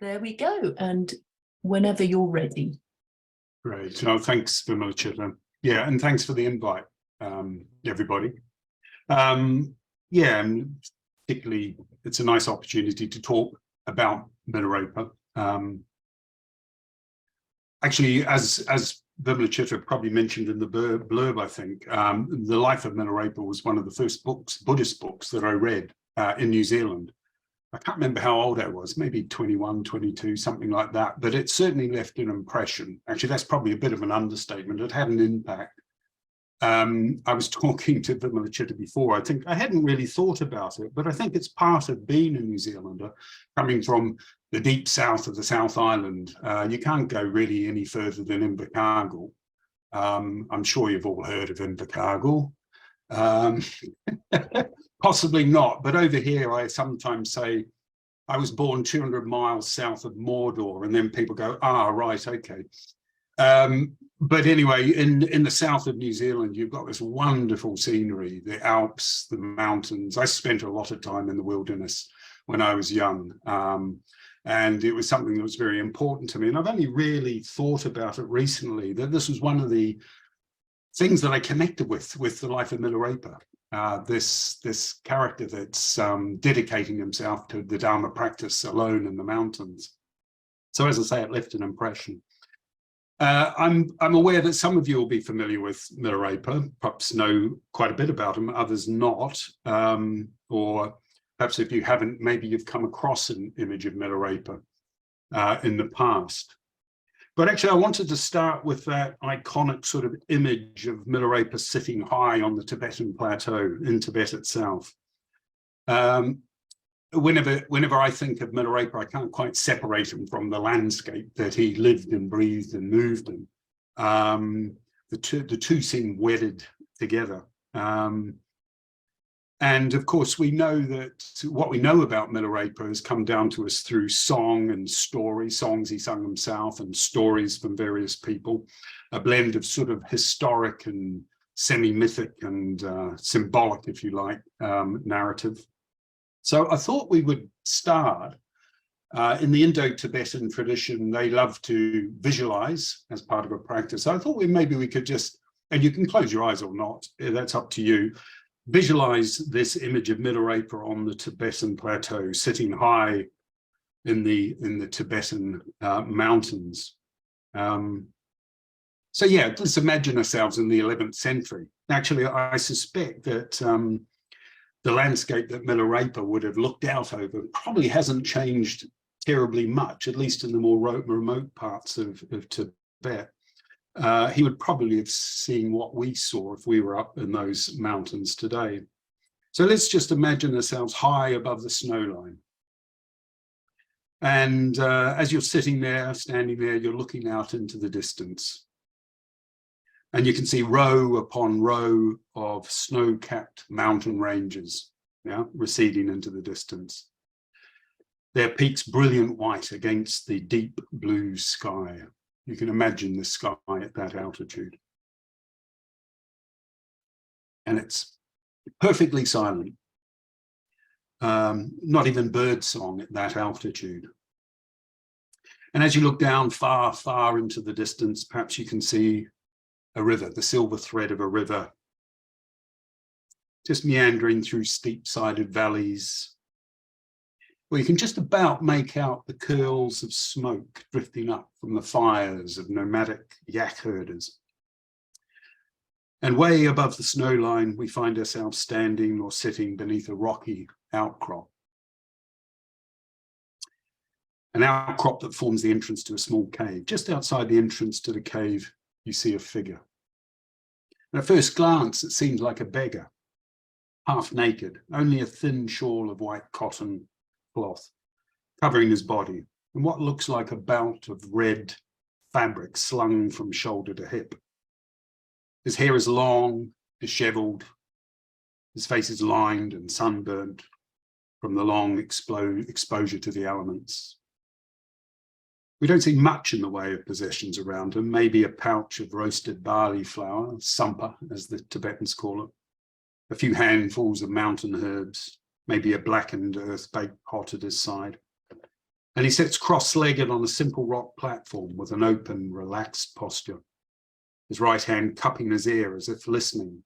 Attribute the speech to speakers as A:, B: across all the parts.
A: there we go. And whenever you're ready.
B: Great. No, thanks, Milarepa. Yeah, and thanks for the invite, everybody. Yeah, and particularly, it's a nice opportunity to talk about Milarepa. Actually, as Dharmachari probably mentioned in the blurb, I think, The Life of Milarepa was one of the first books, Buddhist books, that I read in New Zealand. I can't remember how old I was, maybe 21, 22, something like that, but it certainly left an impression. Actually, that's probably a bit of an understatement. It had an impact. I was talking to Milarepa before. I think I hadn't really thought about it, but I think it's part of being a New Zealander, coming from the deep south of the South Island. You can't go really any further than Invercargill. I'm sure you've all heard of Invercargill. Possibly not, but over here I sometimes say I was born 200 miles south of Mordor, and then people go, ah, right, okay. But anyway, in the south of New Zealand, you've got this wonderful scenery, the Alps, the mountains. I spent a lot of time in the wilderness when I was young, and it was something that was very important to me. And I've only really thought about it recently, that this was one of the things that I connected with the life of Milarepa. This character that's dedicating himself to the Dharma practice alone in the mountains. So as I say, it left an impression. I'm aware that some of you will be familiar with Milarepa, perhaps know quite a bit about him, others not, or perhaps if you haven't, maybe you've come across an image of Milarepa in the past. But actually, I wanted to start with that iconic sort of image of Milarepa sitting high on the Tibetan plateau in Tibet itself. Whenever I think of Milarepa, I can't quite separate him from the landscape that he lived and breathed and moved in. The two seem wedded together. And of course, we know that what we know about Milarepa has come down to us through song and story, songs he sung himself and stories from various people, a blend of sort of historic and semi-mythic and symbolic, if you like, narrative. So I thought we would start in the Indo-Tibetan tradition. They love to visualize as part of a practice. So I thought maybe we could just, and you can close your eyes or not, that's up to you, visualize this image of Milarepa on the Tibetan plateau, sitting high in the Tibetan mountains. So yeah, let's imagine ourselves in the 11th century. Actually, I suspect that the landscape that Milarepa would have looked out over probably hasn't changed terribly much, at least in the more remote parts of Tibet. He would probably have seen what we saw if we were up in those mountains today. So let's just imagine ourselves high above the snow line. And as you're sitting there, standing there, you're looking out into the distance. And you can see row upon row of snow-capped mountain ranges, yeah, receding into the distance. Their peaks brilliant white against the deep blue sky. You can imagine the sky at that altitude. And it's perfectly silent. Not even bird song at that altitude. And as you look down far, far into the distance, perhaps you can see a river, the silver thread of a river, just meandering through steep-sided valleys, where you can just about make out the curls of smoke drifting up from the fires of nomadic yak herders. And way above the snow line, we find ourselves standing or sitting beneath a rocky outcrop. An outcrop that forms the entrance to a small cave. Just outside the entrance to the cave, you see a figure. And at first glance, it seems like a beggar, half naked, only a thin shawl of white cotton cloth covering his body, and what looks like a belt of red fabric slung from shoulder to hip. His hair is long, disheveled. His face is lined and sunburnt from the long exposure to the elements. We don't see much in the way of possessions around him, maybe a pouch of roasted barley flour, sampa as the Tibetans call it, a few handfuls of mountain herbs, maybe a blackened earth baked pot at his side. And he sits cross-legged on a simple rock platform with an open, relaxed posture, his right hand cupping his ear as if listening.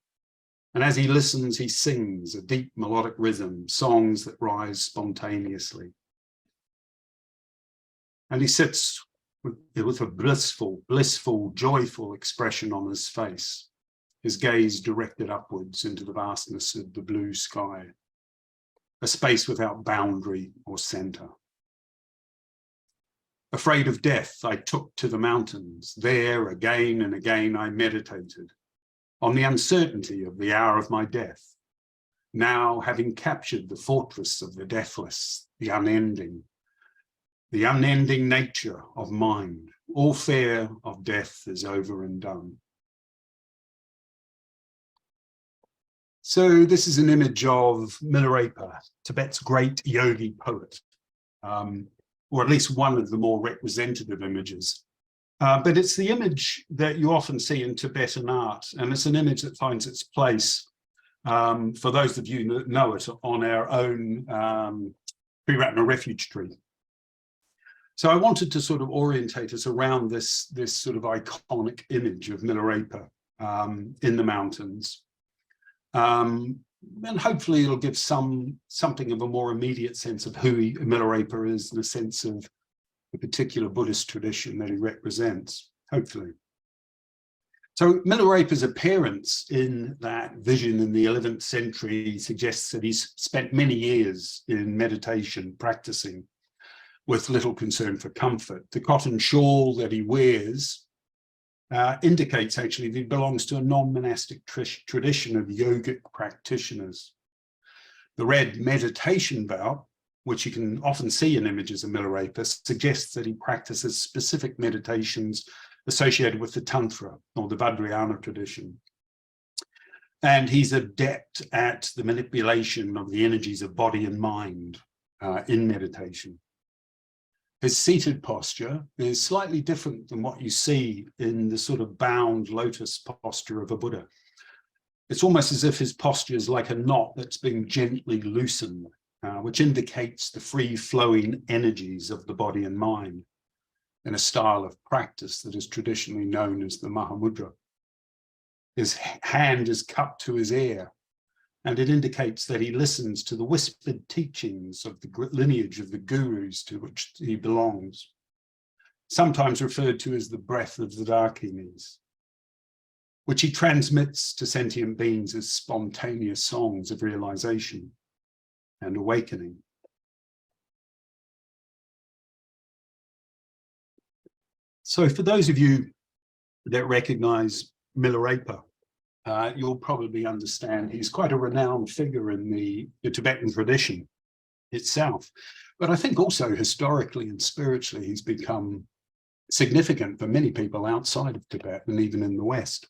B: And as he listens, he sings a deep melodic rhythm, songs that rise spontaneously. And he sits with a blissful, joyful expression on his face, his gaze directed upwards into the vastness of the blue sky, a space without boundary or center. Afraid of death, I took to the mountains. There, again and again, I meditated on the uncertainty of the hour of my death. Now, having captured the fortress of the deathless, the unending nature of mind, all fear of death is over and done. So this is an image of Milarepa, Tibet's great yogi poet, or at least one of the more representative images. But it's the image that you often see in Tibetan art, and it's an image that finds its place, for those of you that know it, on our own Triratna refuge tree. So I wanted to sort of orientate us around this sort of iconic image of Milarepa in the mountains. And hopefully it'll give something of a more immediate sense of who Milarepa is, and a sense of the particular Buddhist tradition that he represents, hopefully. So Milarepa's appearance in that vision in the 11th century suggests that he's spent many years in meditation, practicing with little concern for comfort. The cotton shawl that he wears indicates actually that he belongs to a non-monastic tradition of yogic practitioners. The red meditation vow, which you can often see in images of Milarepa, suggests that he practices specific meditations associated with the Tantra or the Vajrayana tradition. And he's adept at the manipulation of the energies of body and mind in meditation. His seated posture is slightly different than what you see in the sort of bound lotus posture of a Buddha. It's almost as if his posture is like a knot that's being gently loosened, which indicates the free-flowing energies of the body and mind in a style of practice that is traditionally known as the Mahamudra. His hand is cupped to his ear, and it indicates that he listens to the whispered teachings of the lineage of the gurus to which he belongs, sometimes referred to as the breath of the Dakinis, which he transmits to sentient beings as spontaneous songs of realization and awakening. So for those of you that recognize Milarepa, you'll probably understand he's quite a renowned figure in the Tibetan tradition itself. But I think also historically and spiritually, he's become significant for many people outside of Tibet and even in the West.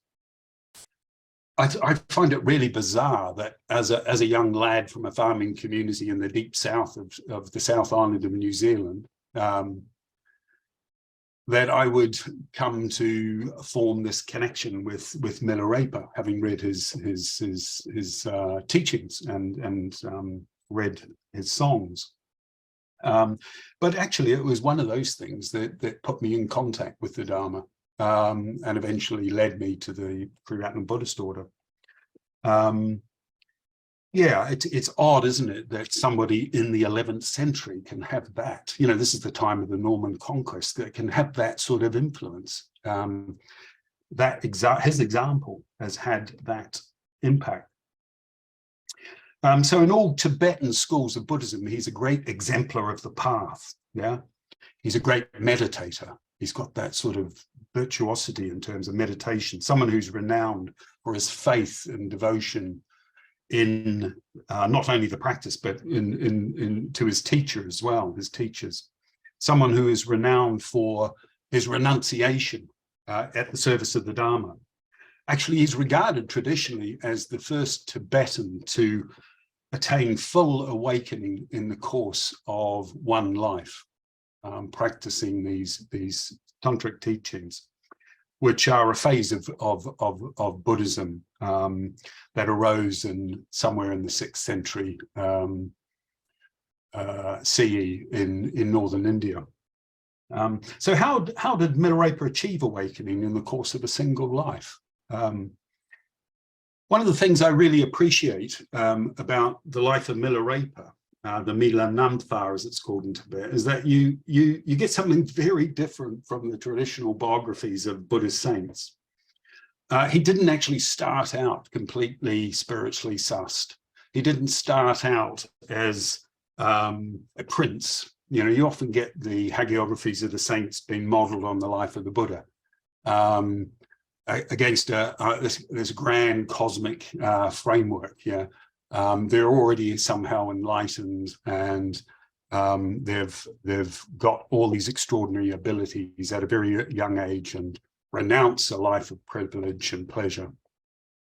B: I find it really bizarre that as a young lad from a farming community in the deep south of the South Island of New Zealand, that I would come to form this connection with Milarepa, having read his teachings and read his songs. But actually, it was one of those things that put me in contact with the Dharma, and eventually led me to the Triratna Buddhist order. Yeah, it's odd, isn't it, that somebody in the 11th century can have that. You know, this is the time of the Norman conquest, that can have that sort of influence. His example has had that impact. So in all Tibetan schools of Buddhism, he's a great exemplar of the path. Yeah, he's a great meditator. He's got that sort of virtuosity in terms of meditation. Someone who's renowned for his faith and devotion in not only the practice, but to his teacher as well, his teachers. Someone who is renowned for his renunciation at the service of the Dharma. Actually, he's regarded traditionally as the first Tibetan to attain full awakening in the course of one life, practicing these tantric teachings, which are a phase of Buddhism that arose somewhere in the 6th century CE in northern India. So how did Milarepa achieve awakening in the course of a single life? One of the things I really appreciate about the life of Milarepa, the Milarepa as it's called in Tibet, is that you get something very different from the traditional biographies of Buddhist saints. He didn't actually start out completely spiritually sussed. He didn't start out as a prince. You know, you often get the hagiographies of the saints being modeled on the life of the Buddha against this grand cosmic framework. Yeah, they're already somehow enlightened, and they've got all these extraordinary abilities at a very young age and renounce a life of privilege and pleasure.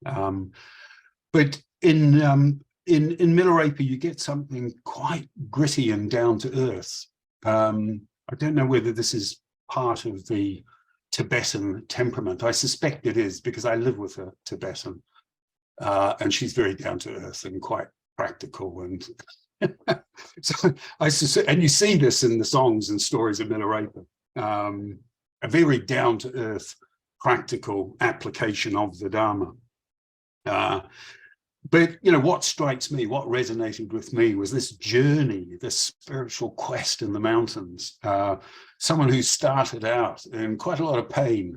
B: But in Milarepa, you get something quite gritty and down to earth. I don't know whether this is part of the Tibetan temperament. I suspect it is, because I live with a Tibetan, and she's very down to earth and quite practical. And so and you see this in the songs and stories of Milarepa, a very down to earth, practical application of the Dharma. But, you know, what strikes me, what resonated with me was this journey, this spiritual quest in the mountains. Someone who started out in quite a lot of pain,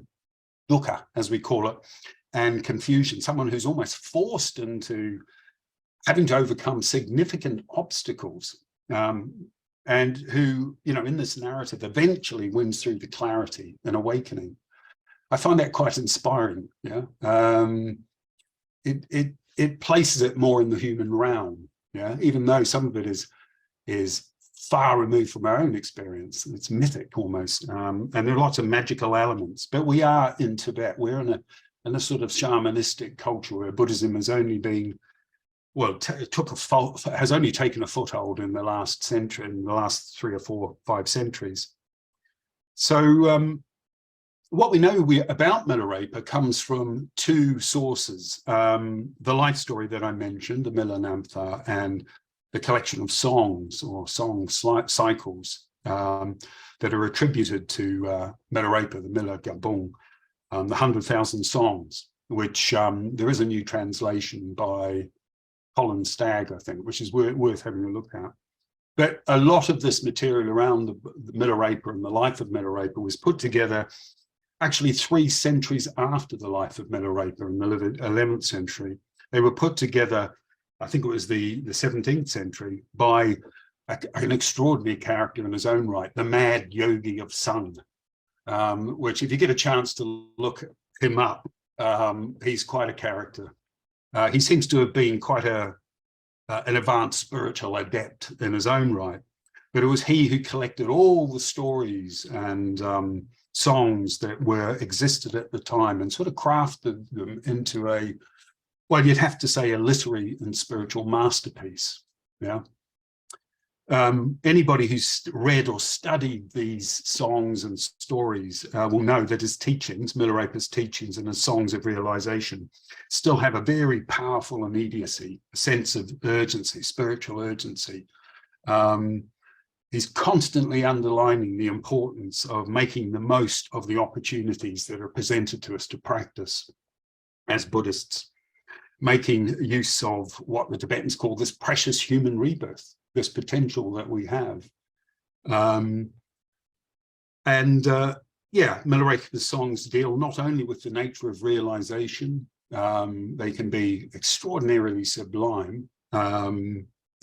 B: dukkha, as we call it, and confusion. Someone who's almost forced into having to overcome significant obstacles, and who, you know, in this narrative eventually wins through the clarity and awakening. I find that quite inspiring. Yeah. It places it more in the human realm, yeah, even though some of it is far removed from our own experience. It's mythic almost, and there are lots of magical elements. But we are in Tibet. We're in a sort of shamanistic culture where Buddhism has only been, well, has only taken a foothold in the last century, in the last 3 or 4, 5 centuries. So what we know about Milarepa comes from 2 sources. The life story that I mentioned, the Milarepa, and the collection of songs or song cycles that are attributed to Milarepa, the Mila Gabung, the 100,000 songs, which there is a new translation by Colin Stagg, I think, which is worth having a look at. But a lot of this material around the Milarepa and the life of Milarepa was put together actually 3 centuries after the life of Milarepa in the 11th century. They were put together, I think it was the 17th century, by an extraordinary character in his own right, the mad yogi of Sun, which if you get a chance to look him up, he's quite a character. He seems to have been quite an advanced spiritual adept in his own right, but it was he who collected all the stories and songs that existed at the time and sort of crafted them into a, well, you'd have to say a literary and spiritual masterpiece. Yeah. Anybody who's read or studied these songs and stories will know that his teachings, Milarepa's teachings and his songs of realization, still have a very powerful immediacy, a sense of urgency, spiritual urgency. He's constantly underlining the importance of making the most of the opportunities that are presented to us to practice as Buddhists, making use of what the Tibetans call this precious human rebirth, this potential that we have. Yeah, Milarepa's songs deal not only with the nature of realization, they can be extraordinarily sublime,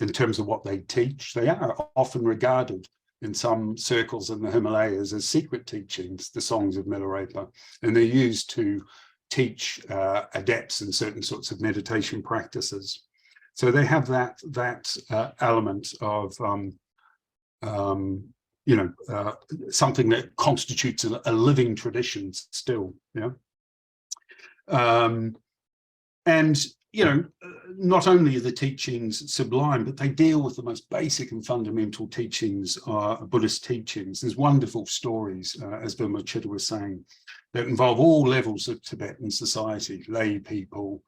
B: in terms of what they teach. They are often regarded in some circles in the Himalayas as secret teachings, the songs of Milarepa, and they're used to teach adepts in certain sorts of meditation practices. So they have that element of, you know, something that constitutes a living tradition still, yeah. And you know, not only are the teachings sublime, but they deal with the most basic and fundamental teachings, Buddhist teachings. There's wonderful stories, as Dharmachari was saying, that involve all levels of Tibetan society, lay people,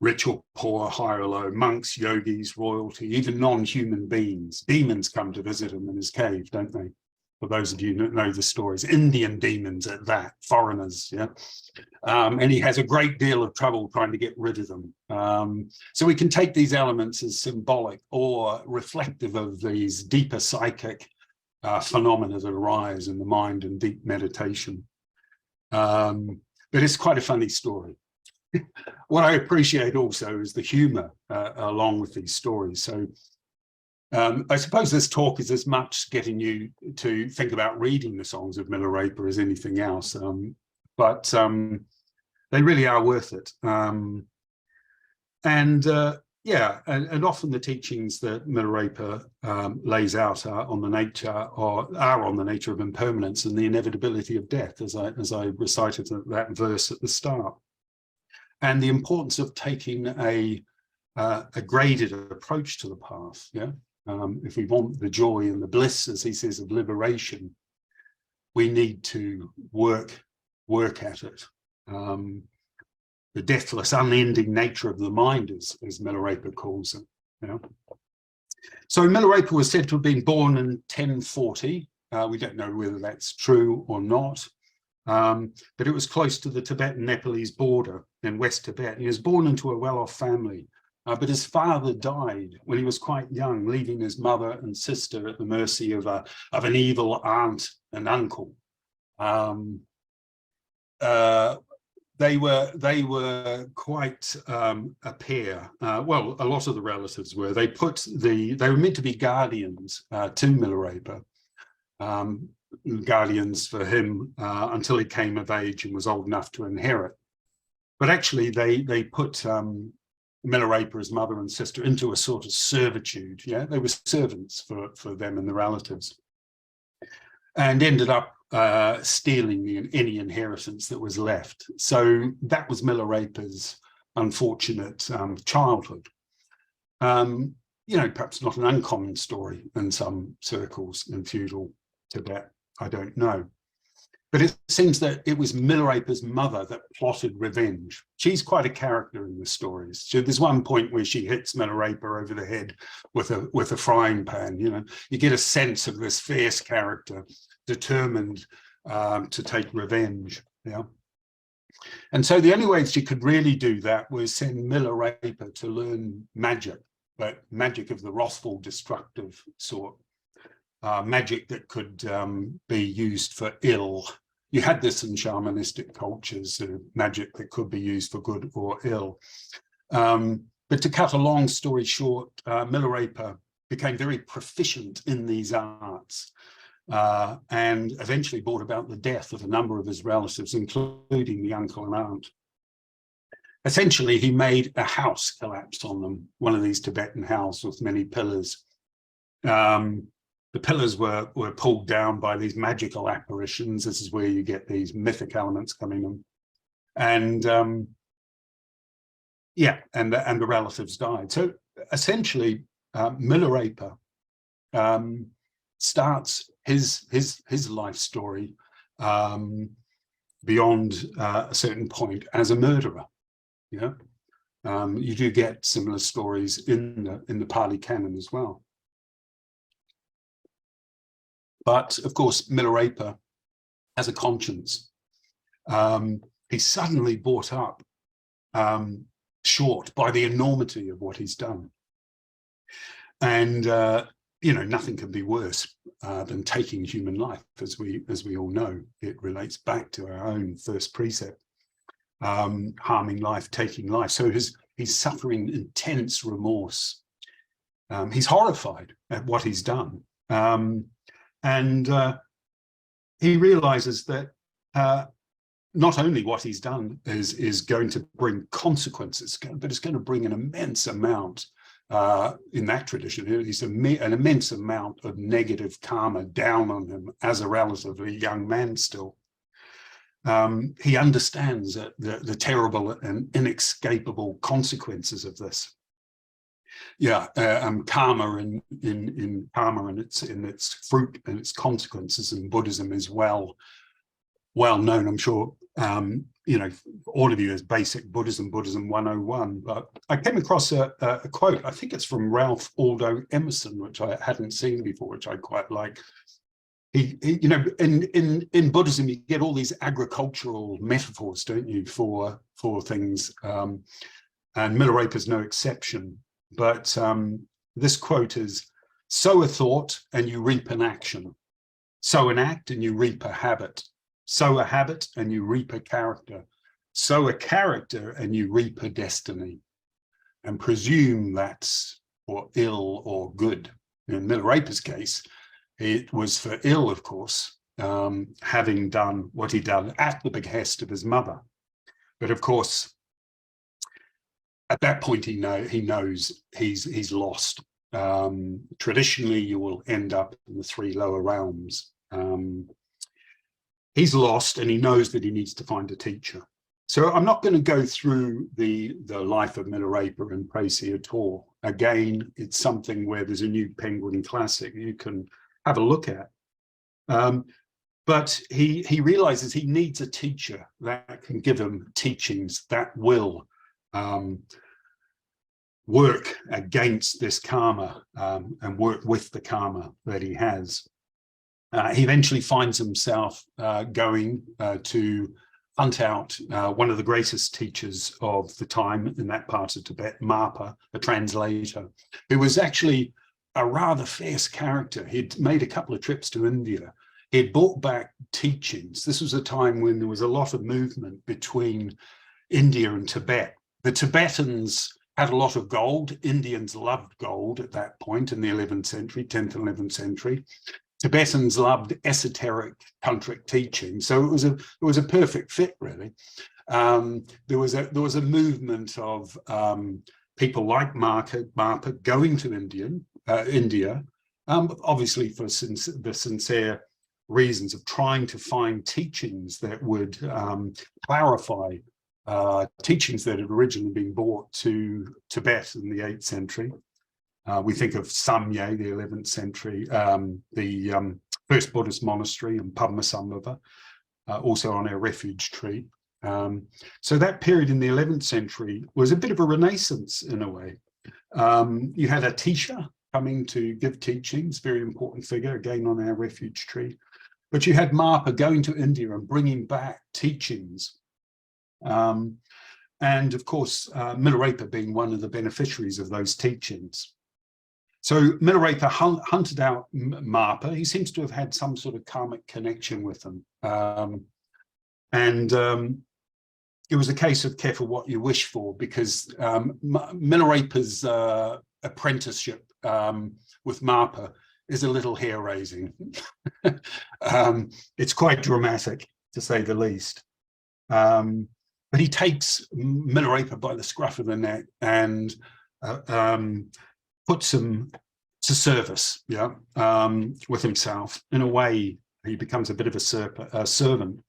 B: rich or poor, high or low, monks, yogis, royalty, even non-human beings. Demons come to visit him in his cave, don't they? For those of you who know the stories, Indian demons at that, foreigners, yeah. And he has a great deal of trouble trying to get rid of them. So we can take these elements as symbolic or reflective of these deeper psychic phenomena that arise in the mind and deep meditation. But it's quite a funny story. What I appreciate also is the humor along with these stories. So I suppose this talk is as much getting you to think about reading the songs of Milarepa as anything else, but they really are worth it. Yeah, and often the teachings that Milarepa lays out are on the nature of impermanence and the inevitability of death, as I recited that verse at the start, and the importance of taking a graded approach to the path. Yeah. If we want the joy and the bliss, as he says, of liberation, we need to work at it. The deathless, unending nature of the mind, as Milarepa calls it. You know? So Milarepa was said to have been born in 1040. We don't know whether that's true or not, but it was close to the Tibetan-Nepalese border in West Tibet. He was born into a well-off family. But his father died when he was quite young, leaving his mother and sister at the mercy of an evil aunt and uncle. They were quite a pair. Well, a lot of the relatives were. They were meant to be guardians to Milarepa, guardians for him until he came of age and was old enough to inherit. But actually, they put Milarepa's mother and sister into a sort of servitude. Yeah, they were servants for them and the relatives, and ended up stealing any inheritance that was left. So that was Milarepa's unfortunate childhood. You know, perhaps not an uncommon story in some circles in feudal Tibet. I don't know. But it seems that it was Milarepa's mother that plotted revenge. She's quite a character in the stories. So there's one point where she hits Milarepa over the head with a frying pan. You know, you get a sense of this fierce character, determined to take revenge. Yeah. And so the only way she could really do that was send Milarepa to learn magic, but magic of the wrathful, destructive sort. Magic that could be used for ill. You had this in shamanistic cultures, magic that could be used for good or ill. But to cut a long story short, Milarepa became very proficient in these arts and eventually brought about the death of a number of his relatives, including the uncle and aunt. Essentially, he made a house collapse on them, one of these Tibetan houses with many pillars. The pillars were pulled down by these magical apparitions. This is where you get these mythic elements coming in. And yeah, and the relatives died. So essentially, Milarepa starts his life story beyond a certain point as a murderer. Yeah, you do get similar stories in the Pali canon as well. But of course, Milarepa has a conscience. He's suddenly brought up short by the enormity of what he's done. And, you know, nothing can be worse than taking human life, as we all know. It relates back to our own first precept, harming life, taking life. So he's suffering intense remorse. He's horrified at what he's done. And he realizes that not only what he's done is going to bring consequences, but it's going to bring an immense amount, in that tradition, it's an immense amount of negative karma down on him as a relatively young man still. He understands the terrible and inescapable consequences of this. Yeah, karma in karma and its fruit and its consequences in Buddhism is well known. I'm sure you know, all of you as basic Buddhism 101, but I came across a quote, I think it's from Ralph Waldo Emerson, which I hadn't seen before, which I quite like. He you know, in Buddhism, you get all these agricultural metaphors, don't you, for things, and Milarepa is no exception. But this quote is, sow a thought and you reap an action. Sow an act and you reap a habit. Sow a habit and you reap a character. Sow a character and you reap a destiny. And presume that's for ill or good. In Milarepa's case, it was for ill, of course, having done what he'd done at the behest of his mother. But of course, at that point, he knows he's lost. Traditionally, you will end up in the 3 lower realms. He's lost, and he knows that he needs to find a teacher. So I'm not going to go through the life of Milarepa and Précy at all. Again, it's something where there's a new Penguin Classic you can have a look at. But he realizes he needs a teacher that can give him teachings that will work against this karma and work with the karma that he has. He eventually finds himself going to hunt out one of the greatest teachers of the time in that part of Tibet, Marpa, a translator, who was actually a rather fierce character. He'd made a couple of trips to India. He'd brought back teachings. This was a time when there was a lot of movement between India and Tibet. The Tibetans had a lot of gold. Indians loved gold at that point in the 11th century, 10th and 11th century. Tibetans loved esoteric tantric teaching, so it was a perfect fit, really. There was a movement of people like Marpa going to India, obviously for the sincere reasons of trying to find teachings that would clarify teachings that had originally been brought to Tibet in the 8th century. We think of Samye, the 11th century, the first Buddhist monastery, and Padmasambhava, also on our refuge tree. So that period in the 11th century was a bit of a renaissance in a way. You had Atisha coming to give teachings, very important figure, again on our refuge tree. But you had Marpa going to India and bringing back teachings. And of course, Milarepa being one of the beneficiaries of those teachings. So Milarepa hunted out Marpa. He seems to have had some sort of karmic connection with him. It was a case of careful what you wish for, because Milarepa's apprenticeship with Marpa is a little hair-raising. It's quite dramatic, to say the least. But he takes Milarepa by the scruff of the neck and puts him to service, with himself. In a way, he becomes a bit of a servant,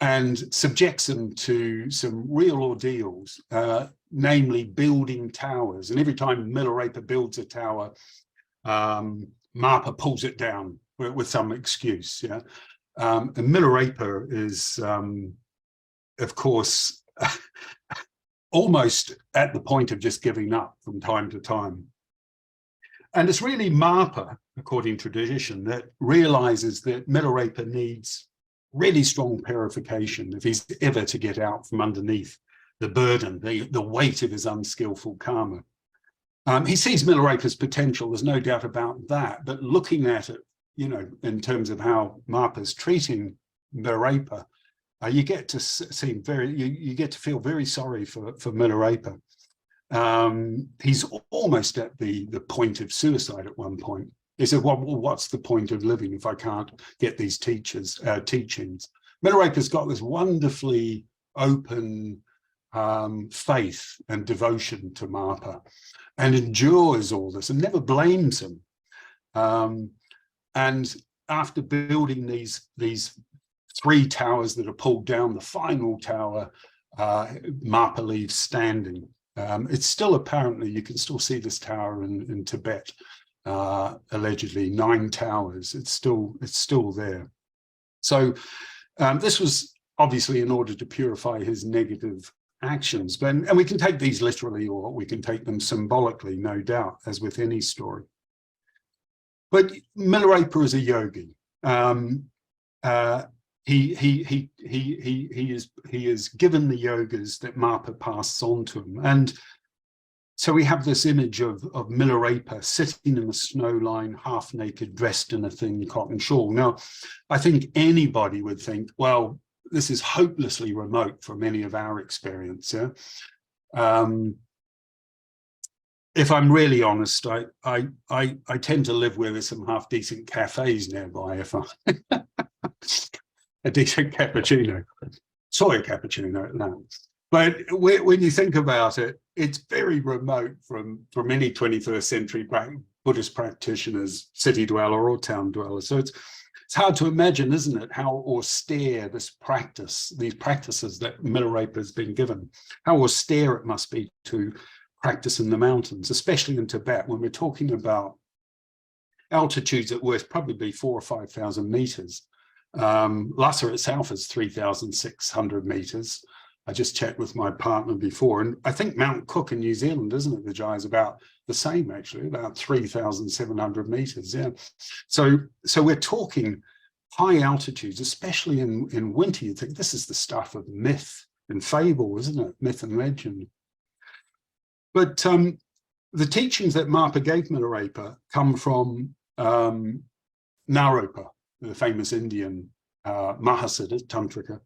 B: and subjects him to some real ordeals, namely building towers. And every time Milarepa builds a tower, Marpa pulls it down with some excuse. And Milarepa is, of course, almost at the point of just giving up from time to time. And it's really Marpa, according to tradition, that realizes that Milarepa needs really strong purification if he's ever to get out from underneath the burden, the weight of his unskillful karma. He sees Milarepa's potential, there's no doubt about that, but looking at it, in terms of how Marpa's treating Milarepa, you get to you get to feel very sorry for Milarepa. He's almost at the point of suicide at one point. He said, well, what's the point of living if I can't get these teachings? Milarepa's got this wonderfully open faith and devotion to Marpa, and endures all this and never blames him. And after building these 3 towers that are pulled down, the final tower, Marpa leaves standing. It's still, apparently, you can still see this tower in Tibet, allegedly 9 towers. It's still there. So this was obviously in order to purify his negative actions. But, and we can take these literally, or we can take them symbolically, no doubt, as with any story. But Milarepa is a yogi. He is given the yogas that Marpa passes on to him. And so we have this image of Milarepa sitting in the snow line, half naked, dressed in a thin cotton shawl. Now, I think anybody would think, well, this is hopelessly remote from any of our experience. Yeah? If I'm really honest, I tend to live where there's some half decent cafes nearby. If I a decent cappuccino, soy cappuccino at that. But when you think about it, it's very remote from any 21st century Buddhist practitioners, city dweller or town dweller. So it's hard to imagine, isn't it, how austere this practice, these practices that Milarepa has been given, how austere it must be to practice in the mountains, especially in Tibet, when we're talking about altitudes at worst probably 4,000 or 5,000 meters. Lhasa itself is 3,600 meters. I just checked with my partner before, and I think Mount Cook in New Zealand, isn't it, Vijay, is about the same, actually, about 3,700 meters. Yeah. So we're talking high altitudes, especially in winter. You think this is the stuff of myth and fable, isn't it? Myth and legend. But the teachings that Marpa gave Milarepa come from Naropa, the famous Indian Mahasiddha Tantrika.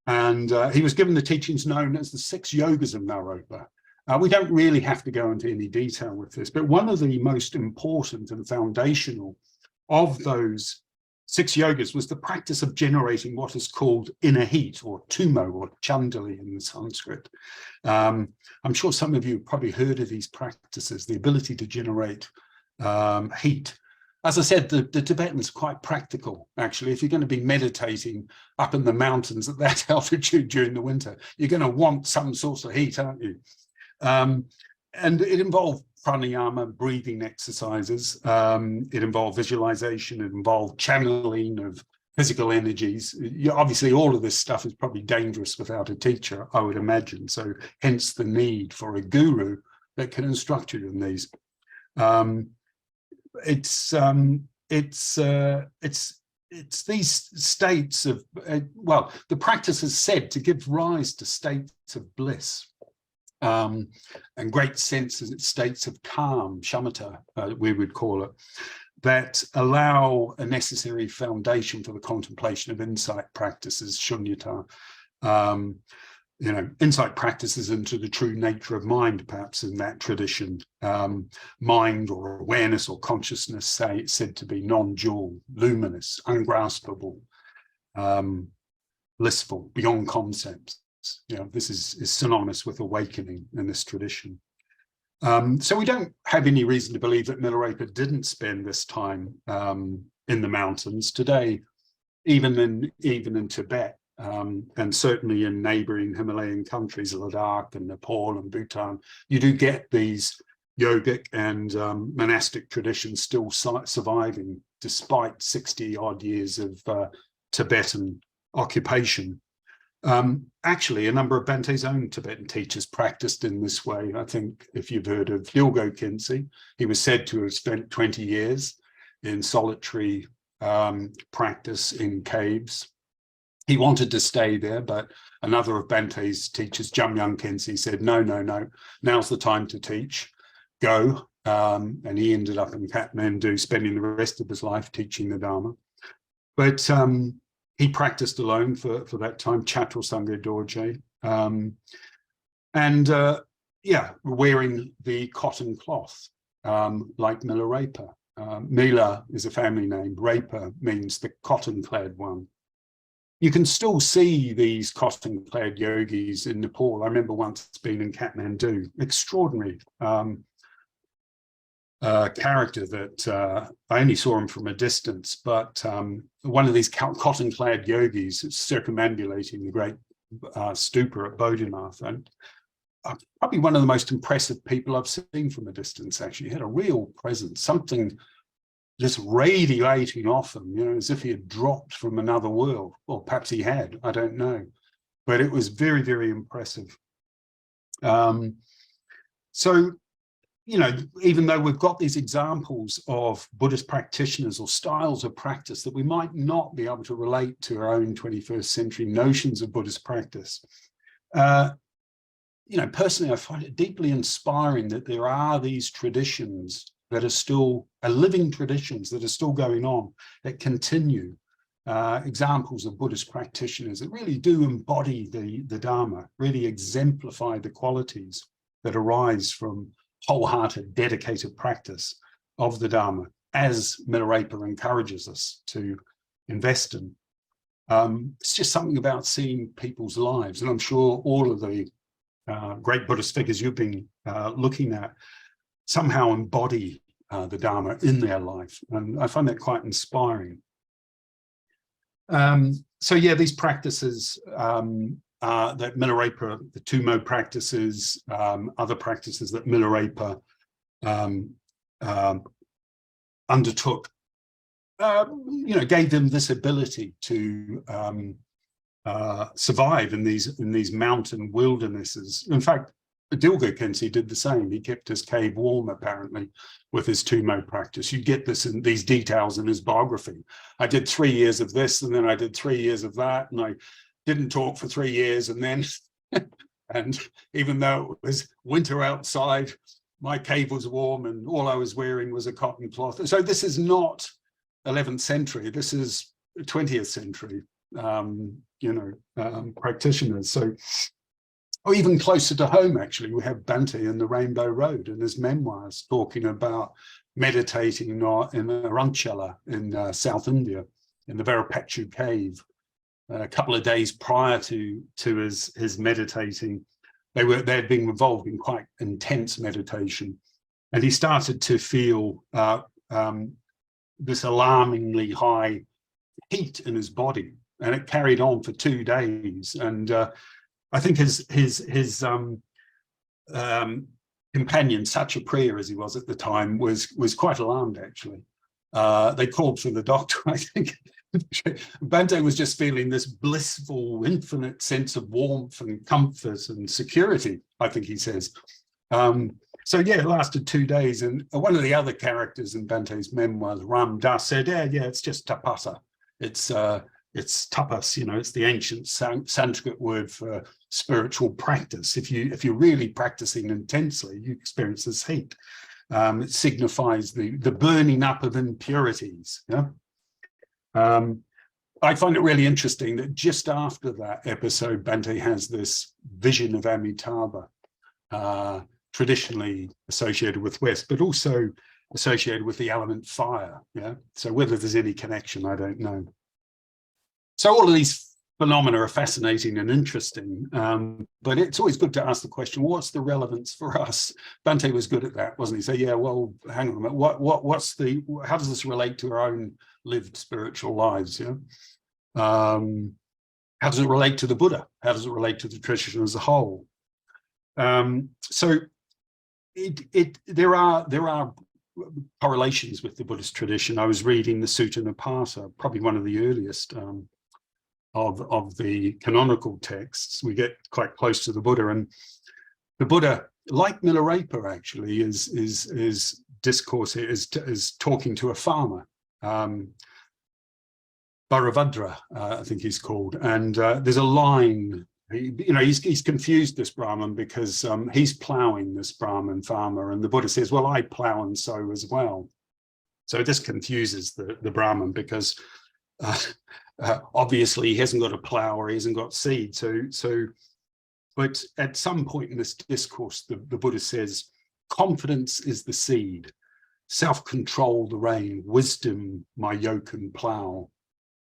B: And he was given the teachings known as the 6 yogas of Naropa. We don't really have to go into any detail with this, but one of the most important and foundational of those 6 yogas was the practice of generating what is called inner heat, or tumo, or chandali in Sanskrit. I'm sure some of you have probably heard of these practices, the ability to generate heat. As I said, the Tibetan is quite practical, actually. If you're going to be meditating up in the mountains at that altitude during the winter, you're going to want some source of heat, aren't you? And it involved pranayama, breathing exercises. It involved visualization. It involved channeling of physical energies. Obviously, all of this stuff is probably dangerous without a teacher, I would imagine. So hence the need for a guru that can instruct you in these. It's these states of, well, the practice is said to give rise to states of bliss and great senses, states of calm, shamatha, we would call it, that allow a necessary foundation for the contemplation of insight practices, shunyata, insight practices into the true nature of mind, perhaps in that tradition. Mind or awareness or consciousness said to be non-dual, luminous, ungraspable, blissful, beyond concepts. This is synonymous with awakening in this tradition. So we don't have any reason to believe that Milarepa didn't spend this time in the mountains. Today, even in Tibet, and certainly in neighboring Himalayan countries, Ladakh and Nepal and Bhutan, you do get these yogic and monastic traditions still surviving despite 60 odd years of Tibetan occupation. Actually, a number of Bante's own Tibetan teachers practiced in this way. I think if you've heard of Dilgo Khyentse, he was said to have spent 20 years in solitary practice in caves. He wanted to stay there, but another of Bante's teachers, Jamyang Khyentse, said, no, now's the time to teach, go. And he ended up in Kathmandu, spending the rest of his life teaching the Dharma. But he practiced alone for that time, Chatur Sangha Dorje. Wearing the cotton cloth, like Milarepa. Mila is a family name, Repa means the cotton-clad one. You can still see these cotton-clad yogis in Nepal. I remember once being in Kathmandu, extraordinary character that I only saw him from a distance, but one of these cotton-clad yogis circumambulating the great stupa at Bodhinath, and probably one of the most impressive people I've seen from a distance, actually. He had a real presence, something just radiating off him, you know, as if he had dropped from another world. Or perhaps he had, I don't know. But it was very, very impressive. So, you know, even though we've got these examples of Buddhist practitioners or styles of practice that we might not be able to relate to our own 21st century notions of Buddhist practice, you know, personally, I find it deeply inspiring that there are these traditions that are still living traditions that are still going on, that continue. Examples of Buddhist practitioners that really do embody the Dharma, really exemplify the qualities that arise from wholehearted, dedicated practice of the Dharma, as Milarepa encourages us to invest in. It's just something about seeing people's lives, and I'm sure all of the great Buddhist figures you've been looking at somehow embody the Dharma in their life, and I find that quite inspiring. So yeah, these practices that Milarepa, the two-mode practices, other practices that Milarepa undertook, you know, gave them this ability to survive in these mountain wildernesses. In fact, Dilgo Khyentse did the same. He kept his cave warm, apparently, with his two-mode practice. You get this in these details in his biography. I did 3 years of this, and then I did 3 years of that, and I didn't talk for 3 years, and then, and even though it was winter outside, my cave was warm, and all I was wearing was a cotton cloth. So this is not 11th century. This is 20th century, you know, practitioners. So. Or even closer to home, actually, we have Bhante in the Rainbow Road in his memoirs talking about meditating in Arunchala in South India, in the Varapachu cave. A couple of days prior to his meditating, they had been involved in quite intense meditation, and he started to feel this alarmingly high heat in his body, and it carried on for 2 days. And I think his companion, Satyapriya, as he was at the time, was quite alarmed, actually. They called for the doctor, I think. Bhante was just feeling this blissful, infinite sense of warmth and comfort and security, I think he says. So yeah, it lasted 2 days. And one of the other characters in Bhante's memoirs, Ram Das, said, yeah, it's just tapasa. It's tapas, you know, it's the ancient Sanskrit word for spiritual practice. If you're really practicing intensely, you experience this heat. It signifies the burning up of impurities. Yeah. I find it really interesting that just after that episode, Bhante has this vision of Amitabha, traditionally associated with West, but also associated with the element fire. Yeah. So whether there's any connection, I don't know. So all of these phenomena are fascinating and interesting, but it's always good to ask the question, what's the relevance for us? Bhante was good at that, wasn't he? So yeah, well, hang on a minute, how does this relate to our own lived spiritual lives? Yeah? How does it relate to the Buddha? How does it relate to the tradition as a whole? So there are correlations with the Buddhist tradition. I was reading the Sutta Nipata, probably one of the earliest of the canonical texts. We get quite close to the Buddha, and the Buddha, like Milarepa, actually is discourse is talking to a farmer, Bharavadra, I think he's called, and there's a line. He's confused, this Brahmin, because he's ploughing, this Brahmin farmer, and the Buddha says, well, I plough and sow as well. So this confuses the Brahmin, because obviously he hasn't got a plough or he hasn't got seed. But at some point in this discourse, the Buddha says, confidence is the seed, self-control the rain, wisdom my yoke and plough.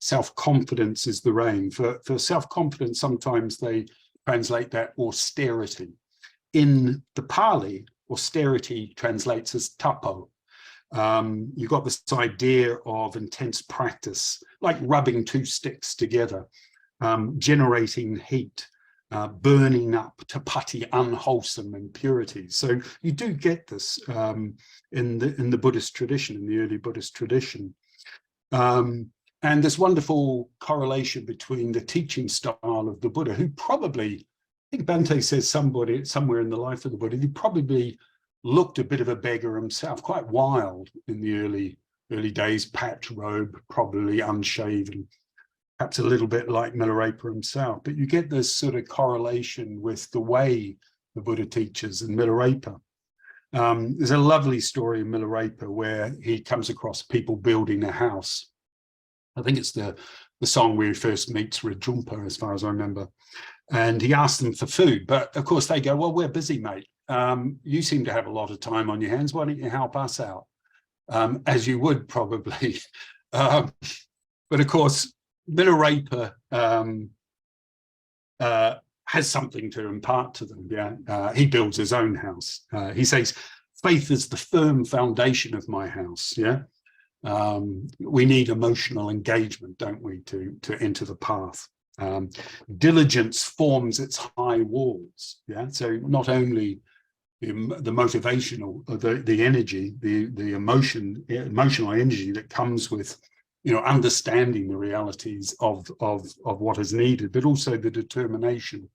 B: Self-confidence is the rain. For self-confidence, sometimes they translate that austerity. In the Pali, austerity translates as tapo. You've got this idea of intense practice, like rubbing two sticks together, generating heat, burning up tapati, unwholesome impurities. So you do get this in the Buddhist tradition, in the early Buddhist tradition. And this wonderful correlation between the teaching style of the Buddha, who probably, I think Bhante says somewhere in the life of the Buddha, he probably looked a bit of a beggar himself, quite wild in the early days, patch robe, probably unshaven, perhaps a little bit like Milarepa himself. But you get this sort of correlation with the way the Buddha teaches in Milarepa. There's a lovely story in Milarepa where he comes across people building a house. I think it's the song where he first meets Rajumpa, as far as I remember. And he asks them for food, but of course they go, well, we're busy, mate. You seem to have a lot of time on your hands. Why don't you help us out? As you would probably. But of course, Milarepa has something to impart to them. Yeah, he builds his own house. He says, faith is the firm foundation of my house. Yeah. We need emotional engagement, don't we, to enter the path. Diligence forms its high walls. Yeah, so not only the motivational, the energy, the emotional energy that comes with, understanding the realities of what is needed, but also the determination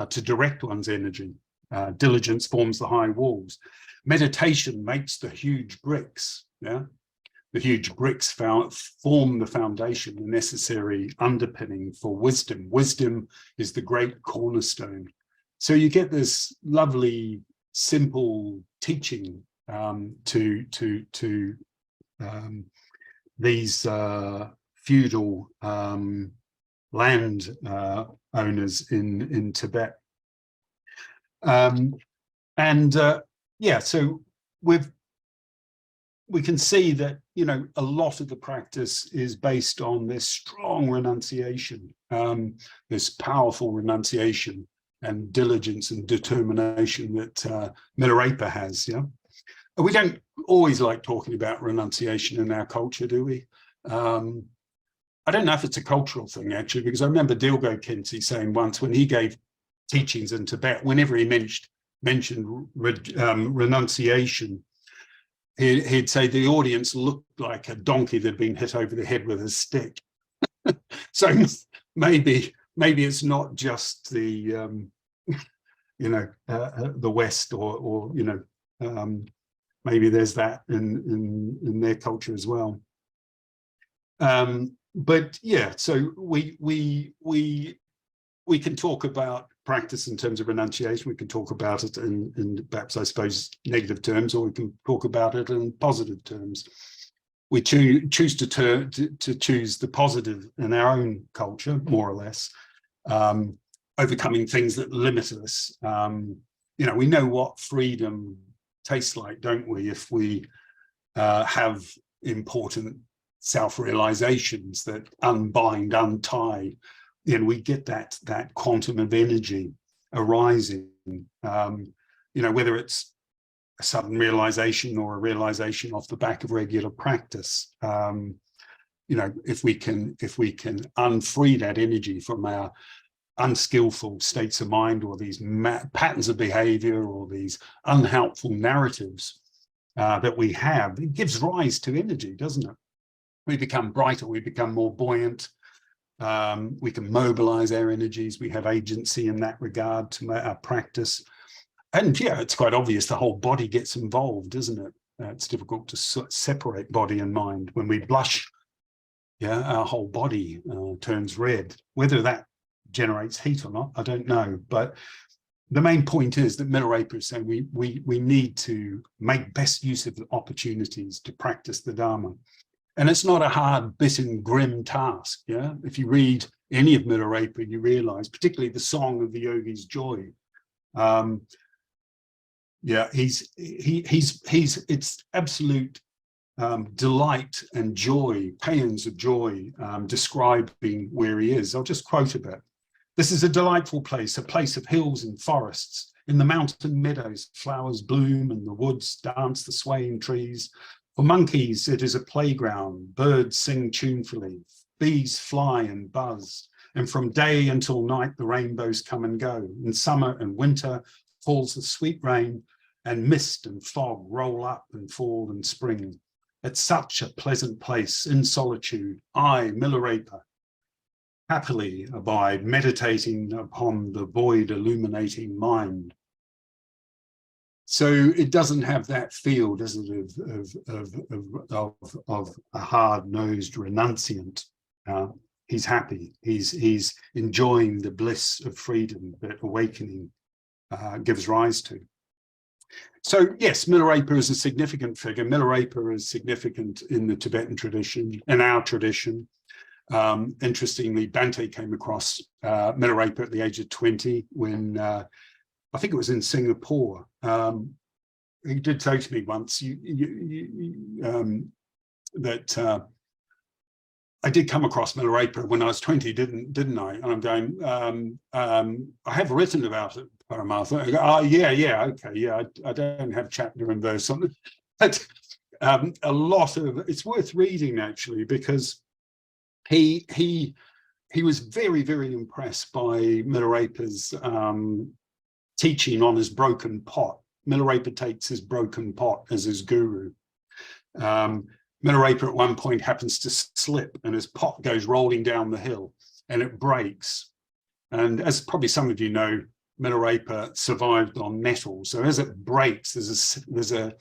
B: to direct one's energy. Diligence forms the high walls. Meditation makes the huge bricks. Yeah. The huge bricks form the foundation, the necessary underpinning for wisdom. Wisdom is the great cornerstone. So you get this lovely, simple teaching to these feudal land owners in Tibet. Yeah, so we can see that, a lot of the practice is based on this strong renunciation, this powerful renunciation and diligence and determination that Milarepa has. Yeah, we don't always like talking about renunciation in our culture, do we? I don't know if it's a cultural thing, actually, because I remember Dilgo Khyentse saying once when he gave teachings in Tibet, whenever he mentioned renunciation, he'd say the audience looked like a donkey that had been hit over the head with a stick. So maybe it's not just the the West, or maybe there's that in their culture as well. But yeah, so we can talk about practice in terms of renunciation. We can talk about it in perhaps, I suppose, negative terms, or we can talk about it in positive terms. We choose to choose the positive in our own culture, more or less, overcoming things that limit us. We know what freedom tastes like, don't we? If we have important self-realizations that unbind, untie, then we get that quantum of energy arising. Whether it's a sudden realization or a realization off the back of regular practice. If we can unfree that energy from our unskillful states of mind, or these patterns of behavior, or these unhelpful narratives that we have, it gives rise to energy, doesn't it? We become brighter, we become more buoyant, we can mobilize our energies, we have agency in that regard to our practice. And yeah, it's quite obvious the whole body gets involved, isn't it? It's difficult to separate body and mind. When we blush, yeah, our whole body turns red. Whether that generates heat or not, I don't know. But the main point is that Milarepa is saying we need to make best use of the opportunities to practice the Dharma. And it's not a hard, bitter, grim task. Yeah, if you read any of Milarepa, you realize, particularly the Song of the Yogi's Joy. Yeah, it's absolute delight and joy, paeans of joy, describing where he is. I'll just quote a bit. This is a delightful place, a place of hills and forests. In the mountain meadows, flowers bloom and the woods dance the swaying trees. For monkeys, it is a playground. Birds sing tunefully. Bees fly and buzz. And from day until night, the rainbows come and go. In summer and winter falls the sweet rain, and mist and fog roll up and fall in spring. At such a pleasant place in solitude, I, Milarepa, happily abide, meditating upon the void illuminating mind. So it doesn't have that feel, does it, of a hard-nosed renunciant. He's happy. He's enjoying the bliss of freedom that awakening gives rise to. So yes, Milarepa is a significant figure. Milarepa is significant in the Tibetan tradition, in our tradition. Interestingly, Bhante came across Milarepa at the age of 20 when I think it was in Singapore. He did say to me once that I did come across Milarepa when I was 20, didn't I? And I'm going, I have written about it, Paramartha. I go, oh, yeah, okay, yeah, I don't have chapter and verse on it. But a lot of, it's worth reading actually, because he was very, very impressed by Milarepa's teaching on his broken pot. Milarepa takes his broken pot as his guru. Milarepa at one point happens to slip and his pot goes rolling down the hill and it breaks. And as probably some of you know, Milarepa survived on metal. So as it breaks, there's a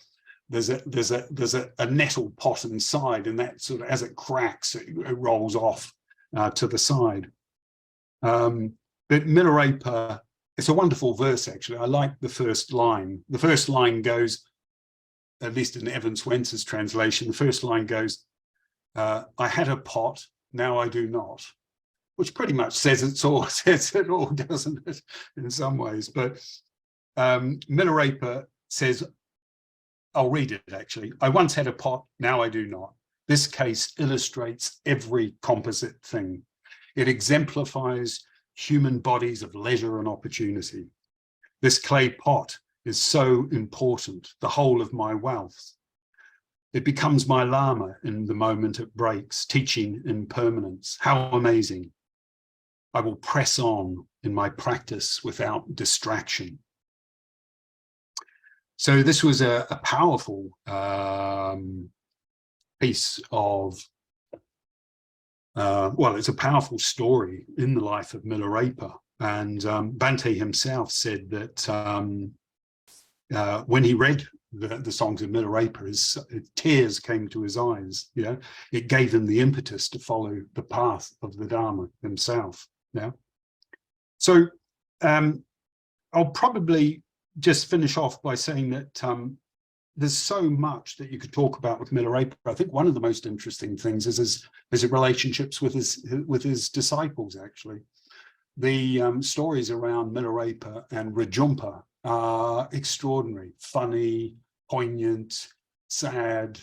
B: nettle pot inside, and that sort of, as it cracks, it rolls off to the side. But Milarepa, it's a wonderful verse, actually. I like the first line. The first line goes, at least in Evan Swentz's translation, the first line goes, I had a pot, now I do not, which pretty much says it all, doesn't it, in some ways. But Milarepa says, I'll read it actually. I once had a pot, now I do not. This case illustrates every composite thing. It exemplifies human bodies of leisure and opportunity. This clay pot is so important, the whole of my wealth. It becomes my Lama in the moment it breaks, teaching impermanence. How amazing. I will press on in my practice without distraction. So this was a powerful piece of, well, it's a powerful story in the life of Milarepa. And Bhante himself said that when he read the songs of Milarepa, his tears came to his eyes. Yeah, it gave him the impetus to follow the path of the Dharma himself. Yeah. So I'll probably just finish off by saying that there's so much that you could talk about with Milarepa. I think one of the most interesting things is his relationships with his disciples, actually. The stories around Milarepa and Rajumpa are extraordinary, funny, poignant, sad.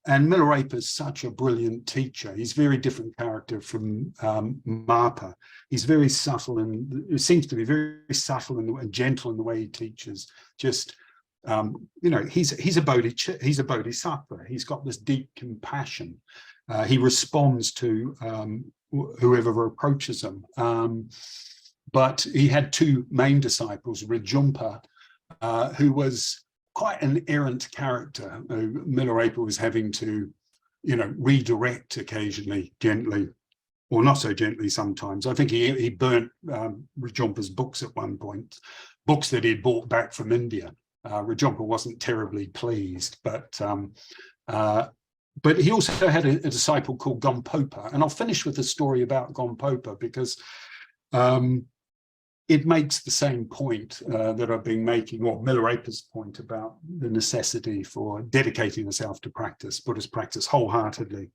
B: And Milarepa is such a brilliant teacher. He's a very different character from Marpa. He's very subtle, and it seems to be very subtle and gentle in the way he teaches. Just, you know, he's a bodhisattva. He's got this deep compassion. He responds to whoever approaches him. But he had two main disciples, Rajumpa, who was quite an errant character. Milarepa was having to, you know, redirect occasionally, gently, or not so gently sometimes. I think he burnt Rajumpa's books at one point, books that he'd brought back from India. Rajumpa wasn't terribly pleased, but he also had a disciple called Gompopa. And I'll finish with a story about Gompopa because it makes the same point that I've been making, or Milarepa's point about the necessity for dedicating yourself to practice, Buddhist practice wholeheartedly,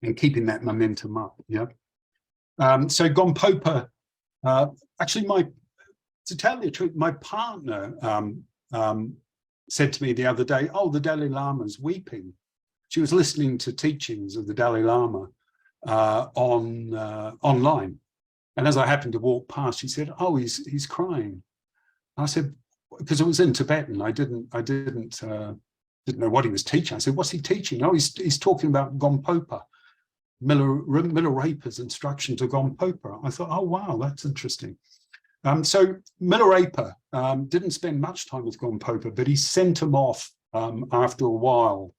B: and keeping that momentum up. Yeah. So Gompopa, actually, to tell you the truth, my partner said to me the other day, "Oh, the Dalai Lama's weeping." She was listening to teachings of the Dalai Lama online. And as I happened to walk past, she said, "Oh, he's crying." I said, because it was in Tibetan, I didn't know what he was teaching. I said, "What's he teaching?" "Oh, he's talking about Gompopa." Milarepa's instruction to Gompopa. I thought, oh, wow, that's interesting. So Milarepa didn't spend much time with Gompopa, but he sent him off after a while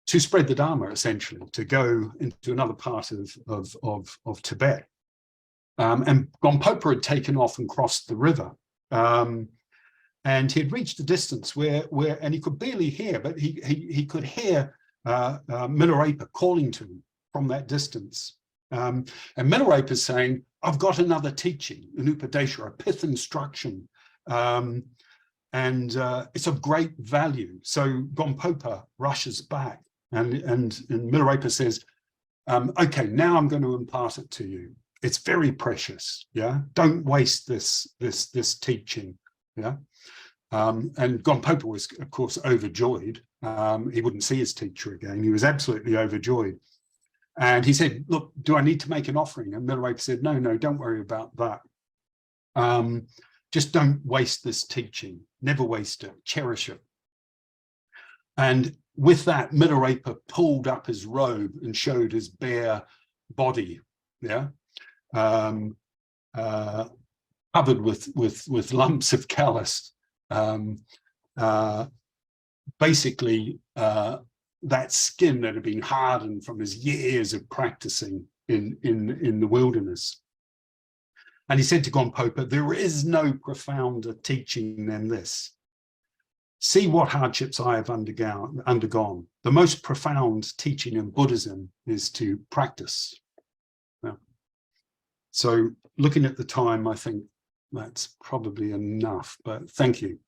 B: to spread the Dharma, essentially, to go into another part of Tibet. And Gompopa had taken off and crossed the river. And he had reached a distance and he could barely hear, but he could hear Milarepa calling to him from that distance. And Milarepa is saying, I've got another teaching, an upadesha, a pith instruction, and it's of great value. So Gompopa rushes back, and Milarepa says, okay, now I'm going to impart it to you. It's very precious, yeah? Don't waste this teaching, yeah? And Gompopa was, of course, overjoyed. He wouldn't see his teacher again. He was absolutely overjoyed. And he said, look, do I need to make an offering? And Milarepa said, no, don't worry about that. Just don't waste this teaching. Never waste it. Cherish it. And with that, Milarepa pulled up his robe and showed his bare body, yeah, covered with lumps of callus. Basically, that skin that had been hardened from his years of practicing in the wilderness. And he said to Gompopa, there is no profounder teaching than this. See what hardships I have undergone. The most profound teaching in Buddhism is to practice. Yeah. So looking at the time, I think that's probably enough, but thank you.